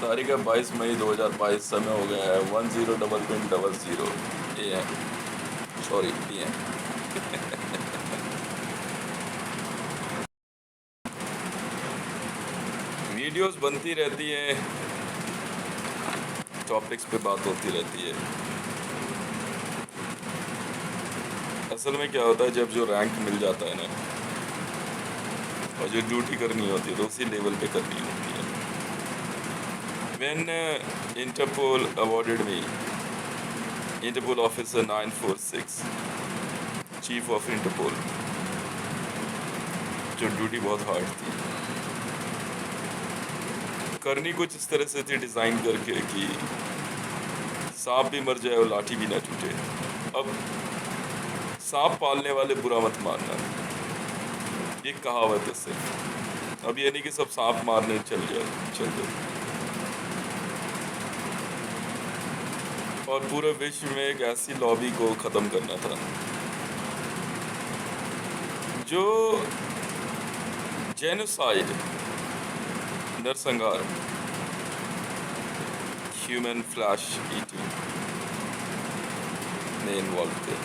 तारीख है 22 मई 2022। समय हो गया है 10:00 AM, सॉरी PM। वीडियोस बनती रहती हैं, टॉपिक्स पे बात होती रहती है। असल में क्या होता है, जब जो रैंक मिल जाता है ना, और जो ड्यूटी करनी होती है तो उसी लेवल पे करनी होती है। When Interpol awarded me Interpol Officer 946, chief of Interpol, जो ड्यूटी बहुत हार्ड थी, करनी कुछ इस तरह से थी डिज़ाइन करके कि सांप भी मर जाए और लाठी भी ना टूटे। अब सांप पालने वाले बुरा मत मानना, ये कहावत है सिर्फ। अब ये नहीं कि सब सांप मारने चल जाए। और पूरे विश्व में एक ऐसी लॉबी को ख़त्म करना था जो जेनोसाइड, नरसंहार, ह्यूमन फ्लैश ईटिंग में इन्वॉल्व थे।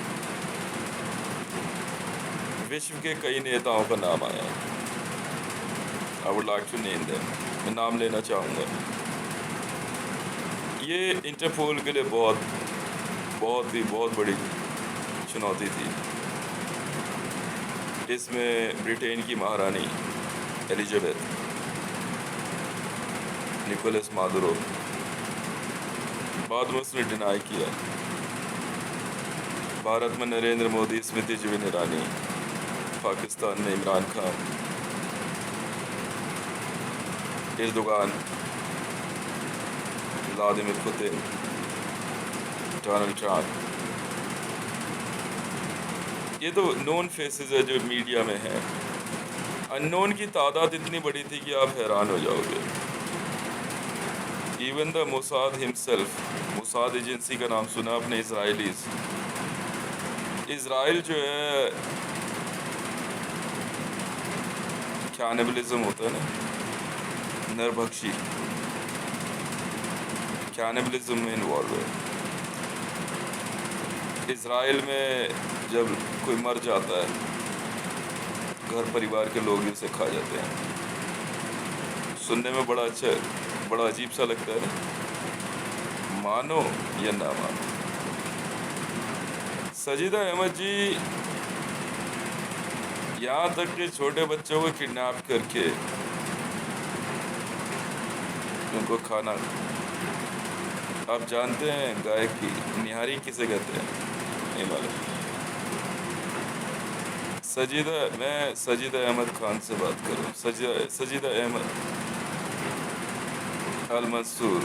विश्व के कई नेताओं का नाम आया। I would like to name them, मैं नाम लेना चाहूँगा। ये इंटरपोल के लिए बहुत बड़ी चुनौती थी। इसमें ब्रिटेन की महारानी एलिजाबेथ, निकोलस मादुरो, बाद में उसने डिनाई किया। भारत में नरेंद्र मोदी, स्मृति जुबिन ईरानी, पाकिस्तान में Imran Khan, Erdogan, Vladimir Putin, Donald Trump. ये तो नोन फेसेस है जो मीडिया में हैं। अननोन की तादाद इतनी बड़ी थी कि आप हैरान हो जाओगे। Even the Mossad himself, Mossad agency का नाम सुना आपने? इजराइलीज, इजराइल जो है, कैनिबलिज्म होता है ना, नरभक्षी, कैनिबलिज्म में इन्वॉल्व है। इजराइल में जब कोई मर जाता है, घर परिवार के लोग ही उसे खा जाते हैं। सुनने में बड़ा अच्छा, बड़ा अजीब सा लगता है ना, मानो या ना मानो। सजीदा अहमद जी यहाँ तक कि छोटे बच्चों को किडनैप करके उनको खाना, आप जानते हैं गाय की निहारी किसे कहते हैं? नहीं मालूम। मैं सजीदा अहमद खान से बात करूं। सजीदा अहमद अल मंसूर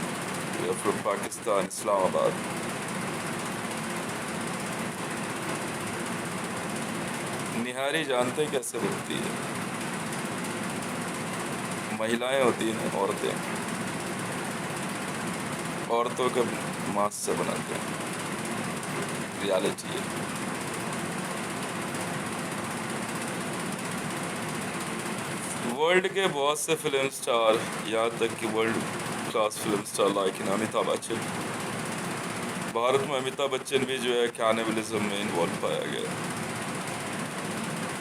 फ्रॉम पाकिस्तान, इस्लामाबाद। निहारी जानते हैं कैसे बनती है? महिलाएं होती हैं, औरतों के मांस से बनाते हैं। रियलिटी है। वर्ल्ड के बहुत से फिल्म स्टार, यहाँ तक कि world class film star like Amitabh Bachchan, Bharat में अमिताभ बच्चन भी जो है कैनिबलिज्म में इन्वॉल्व पाया गया।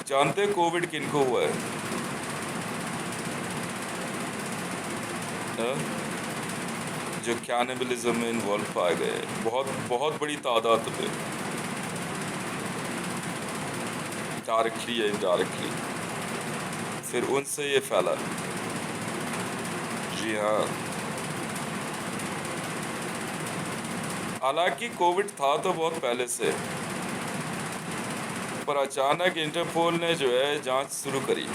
जानते हैं कोविड किनको हुआ है? जो कैनिबलिज्म में इन्वॉल्व पाए गए, बहुत बड़ी तादाद पे, डायरेक्टली या इनडायरेक्टली, फिर उनसे ये फैला। जी हाँ, हालांकि कोविड था तो बहुत पहले से, पर अचानक इंटरपोल ने जो है जांच शुरू करी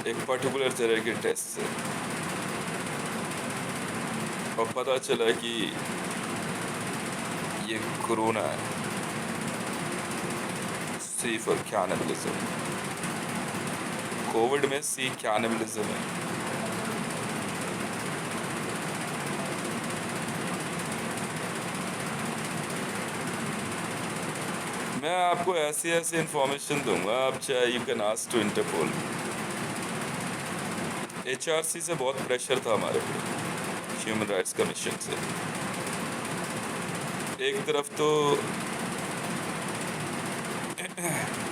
एक पर्टिकुलर तरह के टेस्ट से, और पता चला कि ये कोरोना है। सी फॉर कैनिबलिज्म, कोविड में सी कैनिबलिज्म है। मैं आपको ऐसी इंफॉर्मेशन दूंगा, आप चाहे you can ask to Interpol. HRC से बहुत प्रेशर था हमारे पे, ह्यूमन राइट्स कमीशन से। एक तरफ तो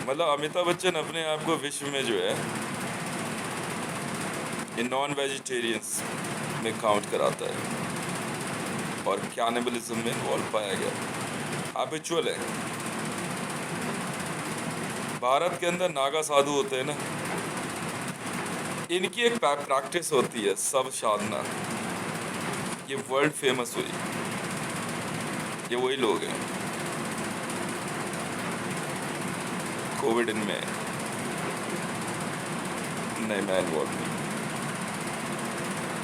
मतलब अमिताभ बच्चन अपने आप को विश्व में जो है ये नॉन वेजिटेरियंस में काउंट कराता है और कैनिबलिज्म में इन्वॉल्व पाया गया। हैबिचुअल है। भारत के अंदर नागा साधु होते हैं ना, इनकी एक प्रैक्टिस होती है सब साधना, ये वर्ल्ड फेमस हुई। ये वही लोग हैं। कोविड इनमें नहीं, मैं इन्वॉल्व नहीं।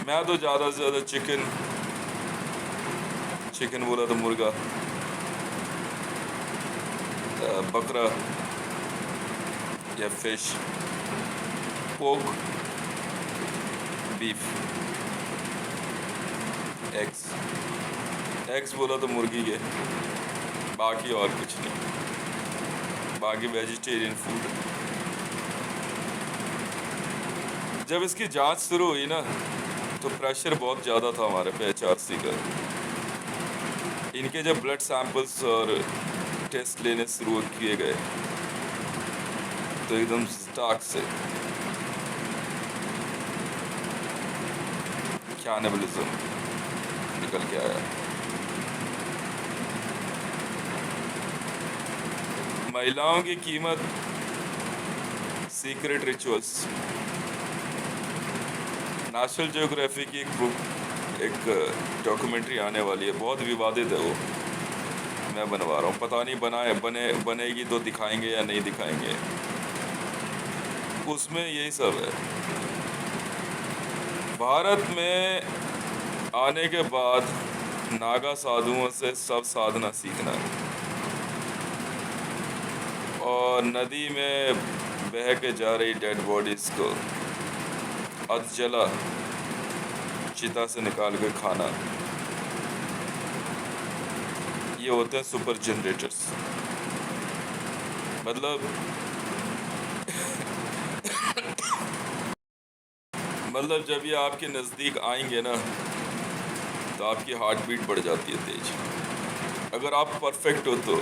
मैं तो ज़्यादा से ज़्यादा चिकन बोला तो मुर्गा, बकरा या फिश, पोर्क, बीफ, एग्स बोला तो मुर्गी के, बाकी और कुछ नहीं, बाकी वेजिटेरियन फूड। जब इसकी जांच शुरू हुई ना तो प्रेशर बहुत ज़्यादा था हमारे पे HRC का। इनके जब ब्लड सैंपल्स और टेस्ट लेने शुरू किए गए तो एकदम स्टार्क से कैनिबलिज्म निकल के आया। महिलाओं की कीमत, सीक्रेट रिचुअल्स, नेशनल ज्योग्राफी की एक डॉक्यूमेंट्री आने वाली है, बहुत विवादित है वो, मैं बनवा रहा हूँ। पता नहीं बनेगी तो दिखाएंगे या नहीं दिखाएंगे। उसमें यही सब है। भारत में आने के बाद नागा साधुओं से सब साधना सीखना और नदी में बह के जा रही डेड बॉडीज को अधजला चिता से निकाल कर खाना, ये होते हैं सुपर जनरेटर्स। मतलब जब ये आपके नज़दीक आएंगे ना तो आपकी हार्ट बीट बढ़ जाती है तेज, अगर आप परफेक्ट हो तो,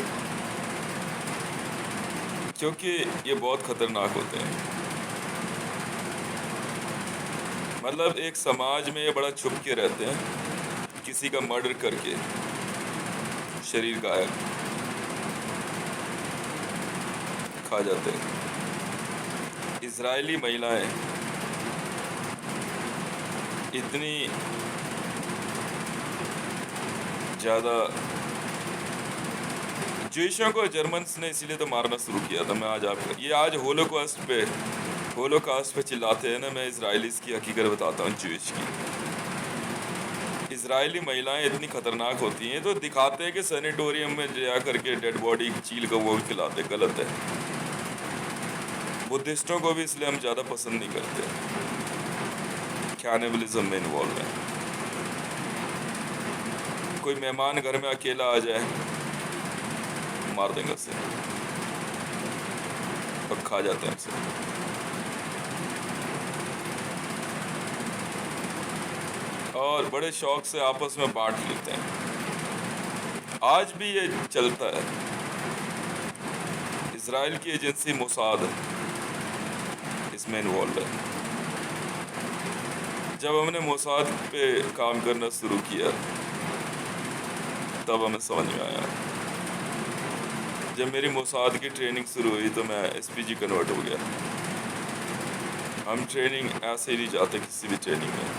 क्योंकि ये बहुत ख़तरनाक होते हैं। मतलब एक समाज में ये बड़ा छुप के रहते हैं, किसी का मर्डर करके शरीर गायब खा जाते हैं। इजरायली महिलाएं इतनी ज़्यादा, ज्यूइशों को जर्मन्स ने इसीलिए तो मारना शुरू किया था। मैं आज होलोकास्ट पे चिल्लाते हैं ना, मैं इजरायलीज़ की हकीकत बताता हूँ ज्यूइश की। इजरायली महिलाएं इतनी खतरनाक होती हैं तो दिखाते हैं कि सैनिटोरियम में जा करके डेड बॉडी चील का वो खिलाते, गलत है। बुद्धिस्टों को भी इसलिए हम ज़्यादा पसंद नहीं करते, कैनिबलिज्म में इन्वॉल्व है। कोई मेहमान घर में अकेला आ जाए, मार देंगे उसे और खा जाते हैं उसे। और बड़े शौक से आपस में बांट लेते हैं। आज भी ये चलता है। इजराइल की एजेंसी मोसाद इसमें इन्वॉल्व है। जब हमने मोसाद पे काम करना शुरू किया तब हमें समझ में आया। जब मेरी मोसाद की ट्रेनिंग शुरू हुई तो मैं SPG कन्वर्ट हो गया। हम ट्रेनिंग ऐसे ही नहीं जाते किसी भी ट्रेनिंग में,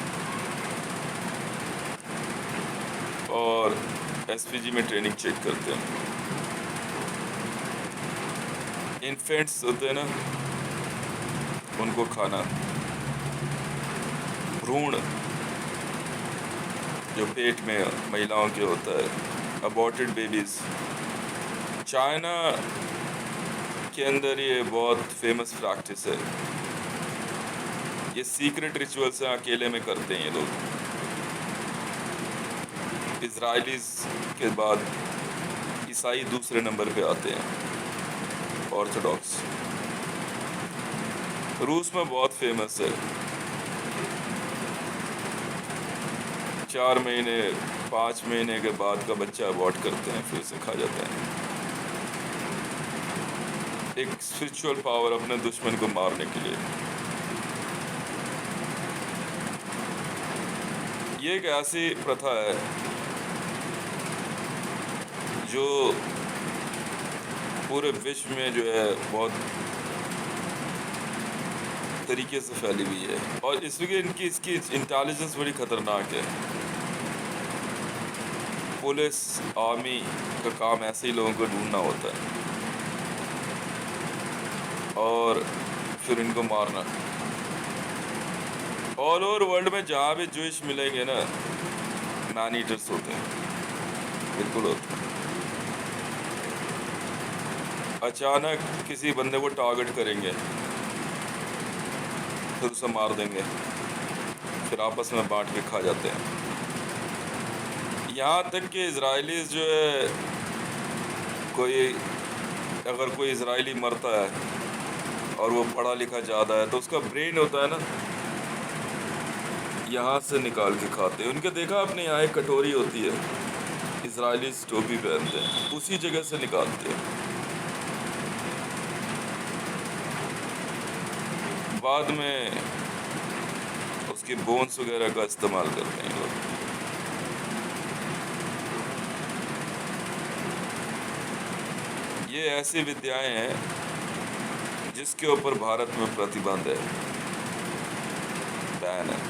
और SPG में ट्रेनिंग चेक करते हैं। इन्फेंट्स होते हैं ना, उनको खाना, भ्रूण जो पेट में महिलाओं के होता है, अबॉर्टेड बेबीज़। चाइना के अंदर ये बहुत फेमस प्रैक्टिस है। ये सीक्रेट रिचुअल्स हैं, अकेले में करते हैं ये लोग। इजरायलीज़ के बाद ईसाई दूसरे नंबर पे आते हैं, ऑर्थोडॉक्स। रूस में बहुत फेमस है। 4 महीने 5 महीने के बाद का बच्चा अबॉर्ट करते हैं, फिर उसे खा जाते हैं। एक स्पिरिचुअल पावर अपने दुश्मन को मारने के लिए। ये एक ऐसी प्रथा है जो पूरे विश्व में जो है बहुत तरीके से फैली हुई है, और इसलिए इसकी इंटेलिजेंस बड़ी खतरनाक है। पुलिस आर्मी का काम ऐसे ही लोगों को ढूंढना होता है और फिर इनको मारना। ऑल ओवर वर्ल्ड में जहाँ भी जूइश मिलेंगे ना, मैन ईटर्स होते हैं, बिल्कुल होते हैं। अचानक किसी बंदे को टारगेट करेंगे, फिर उसे मार देंगे, फिर आपस में बांट के खा जाते हैं। यहाँ तक कि इजरायलीज जो है, अगर कोई इजरायली मरता है और वो पढ़ा लिखा ज़्यादा है तो उसका ब्रेन होता है ना, यहाँ से निकाल के खाते हैं। उनके देखा आपने, यहाँ एक कटोरी होती है, इजरायली टोपी पहनते हैं, उसी जगह से निकालते हैं। बाद में उसके बोन्स वगैरह का इस्तेमाल करते हैं लोग। ये ऐसी विद्याएं हैं जिसके ऊपर भारत में प्रतिबंध है, बैन है।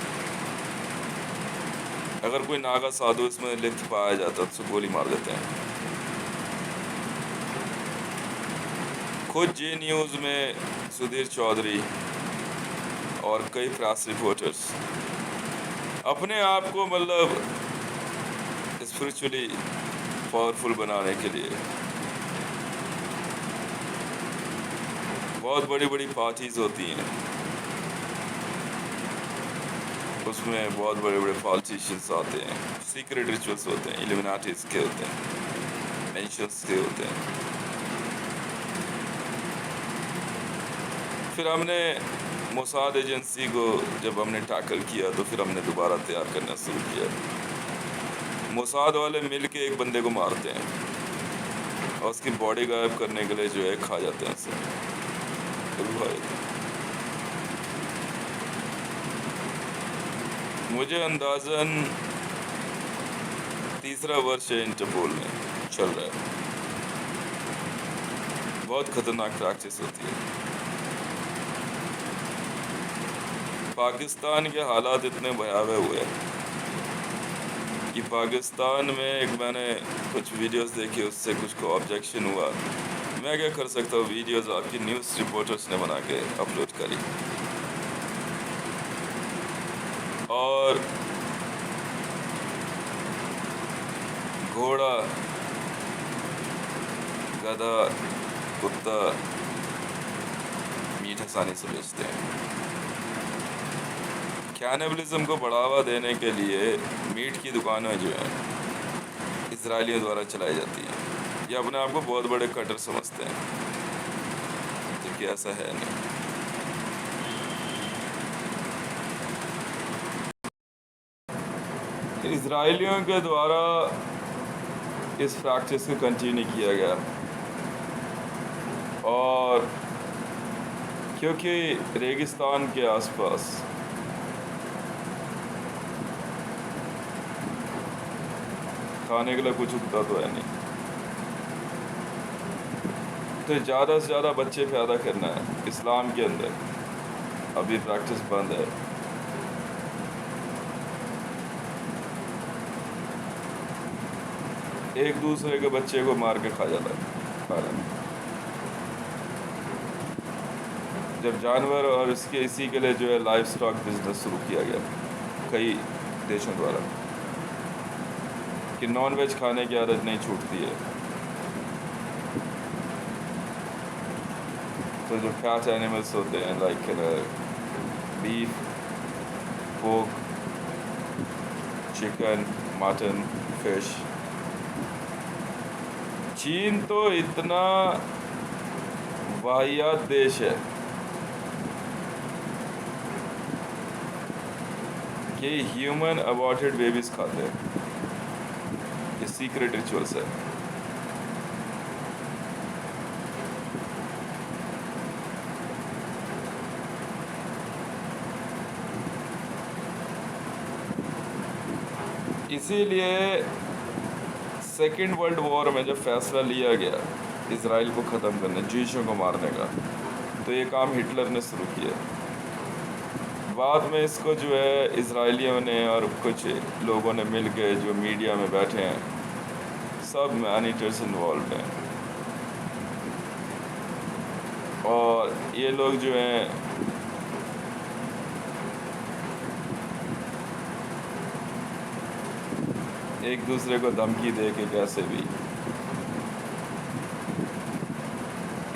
अगर कोई नागा साधु इसमें लिप्त पाया जाता तो उसे गोली मार देते हैं। खुद जे न्यूज़ में सुधीर चौधरी और कई प्रेस रिपोर्टर्स अपने आप को मतलब स्पिरिचुअली पावरफुल बनाने के लिए बहुत बड़ी बड़ी पार्टीज होती हैं, उसमें बहुत बड़े बड़े पॉलिटिशियंस आते हैं, सीक्रेट रिचुअल्स होते हैं, इल्यूमिनाटीज के होते हैं, मेंशंस के होते हैं। फिर हमने मोसाद एजेंसी को जब हमने टैकल किया तो फिर हमने दोबारा तैयार करना शुरू किया। मोसाद वाले मिल के एक बंदे को मारते हैं और उसकी बॉडी गायब करने के लिए जो है खा जाते हैं उसे। मुझे अंदाज़न 3रा वर्ष है इंटरपोल में चल रहा है। बहुत खतरनाक प्रैक्टिस होती है। पाकिस्तान के हालात इतने भयावह हुए कि पाकिस्तान में एक मैंने कुछ वीडियोस देखी, उससे कुछ को ऑब्जेक्शन हुआ। मैं क्या कर सकता हूँ, वीडियोस आपकी न्यूज़ रिपोर्टर्स ने बना के अपलोड करी और घोड़ा, गधा, कुत्ता मीट आसानी से बेचते हैं। कैनिबलिज्म को बढ़ावा देने के लिए मीट की दुकानें जो हैं इजरायलियों द्वारा चलाई जाती हैं। ये अपने आप को बहुत बड़े कटर समझते हैं, जबकि ऐसा है नहीं। इजरायलियों के द्वारा इस प्रैक्टिस को कंटिन्यू किया गया और क्योंकि रेगिस्तान के आसपास खाने के लिए कुछ उगता तो है नहीं, तो ज़्यादा से ज़्यादा बच्चे पैदा करना है। इस्लाम के अंदर अब ये प्रैक्टिस बंद है। एक दूसरे के बच्चे को मार के खा जाता है खाना में। जब जानवर और इसके इसी के लिए जो है लाइफ स्टॉक बिजनेस शुरू किया गया कई देशों द्वारा कि नॉन वेज खाने की आदत नहीं छूटती है, तो जो फैट एनिमल्स होते हैं like beef, pork, chicken, mutton, fish. चीन तो इतना वाहियात देश है कि ह्यूमन अबॉर्टेड बेबीज खाते हैं। ये सीक्रेट रिचुअल्स है। इसीलिए सेकेंड वर्ल्ड वॉर में जब फैसला लिया गया इसराइल को ख़त्म करने, जूइशों को मारने का, तो ये काम हिटलर ने शुरू किया। बाद में इसको जो है इजराइलियों ने और कुछ लोगों ने मिल के, जो मीडिया में बैठे हैं, सब मैनीटर्स इन्वॉल्व हैं। और ये लोग जो हैं एक दूसरे को धमकी दे के कैसे भी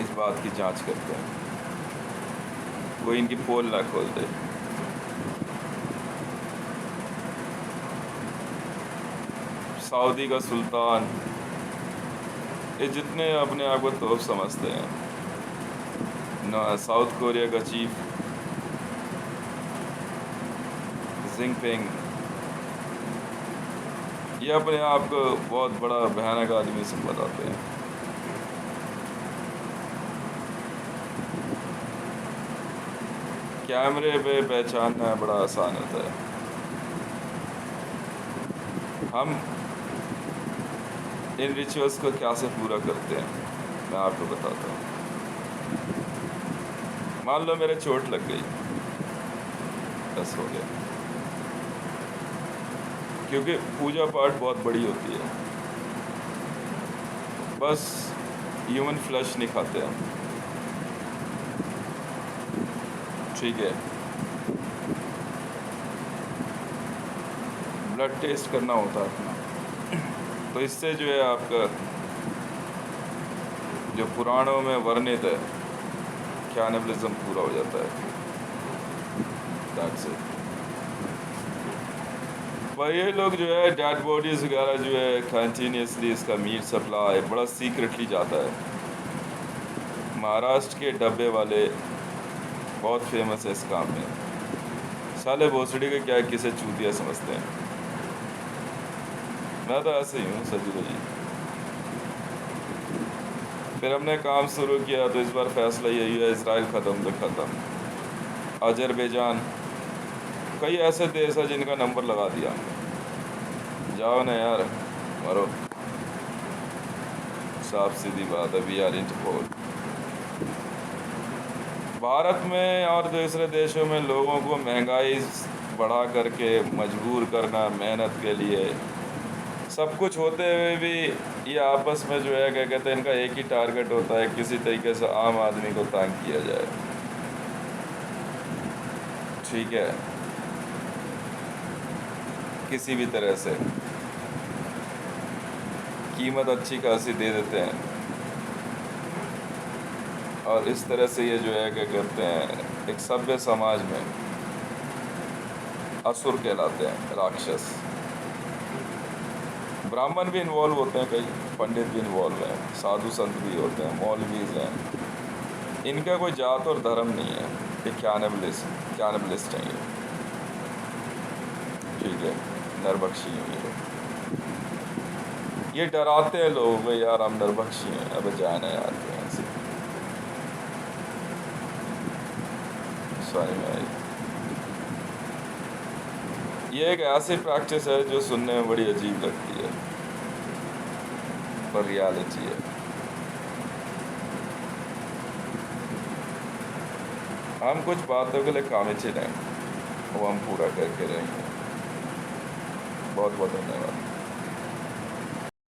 इस बात की जांच करते हैं, कोई इनकी पोल ना खोल दे। सऊदी का सुल्तान, ये जितने अपने आप को तोप समझते हैं ना, साउथ कोरिया का चीफ जिनपिंग, ये अपने आप को बहुत बड़ा भयानक आदमी से बताते हैं। कैमरे पे पहचानना बड़ा आसान होता है। हम इन रिचुअल्स को कैसे पूरा करते हैं मैं आपको बताता हूँ। मान लो मेरे चोट लग गई, बस हो गया, क्योंकि पूजा पाठ बहुत बड़ी होती है। बस ह्यूमन फ्लैश नहीं खाते हम, ठीक है। ब्लड टेस्ट करना होता है अपना, तो इससे जो है आपका जो पुराणों में वर्णित है कैनिबलिज्म पूरा हो जाता है। That's it। पर ये लोग जो है डेड बॉडीज़ वगैरह जो है कंटिन्यूसली इसका मीट सप्लाई बड़ा सीक्रेटली जाता है। महाराष्ट्र के डब्बे वाले बहुत फेमस है इस काम में। साले भोसड़ी के क्या किसे चूतिया समझते हैं। मैं तो ऐसे ही हूँ सजी बजी। फिर हमने काम शुरू किया तो इस बार फैसला यही है, इसराइल ख़त्म तो ख़त्म। अजरबैजान, कई ऐसे देश है जिनका नंबर लगा दिया हमने। जाओ ना यार, मरो, साफ सीधी बात है। We are interpole. भारत में और दूसरे देशों में लोगों को महंगाई बढ़ा करके मजबूर करना, मेहनत के लिए सब कुछ होते हुए भी ये आपस में जो है क्या कहते हैं, इनका एक ही टारगेट होता है, किसी तरीके से आम आदमी को तंग किया जाए, ठीक है, किसी भी तरह से कीमत अच्छी खासी दे देते हैं। और इस तरह से ये जो है क्या कहते हैं, एक सभ्य समाज में असुर कहलाते हैं, राक्षस। ब्राह्मण भी इन्वॉल्व होते हैं, कई पंडित भी इन्वॉल्व हैं, साधु संत भी होते हैं, मौलवीज हैं। इनका कोई जात और धर्म नहीं है, ये कैनिबलिस्ट हैं ये, ठीक है, नरभक्षी हैं ये डराते हैं लोगों को, यार हम नरभक्षी हैं, अब जाना यार यहाँ से। सॉरी मैं, ये एक ऐसी प्रैक्टिस है जो सुनने में बड़ी अजीब लगती है, पर रियलिटी है। हम कुछ बातों के लिए कामिचे हैं, वो हम पूरा करके रहेंगे। बहुत बहुत धन्यवाद।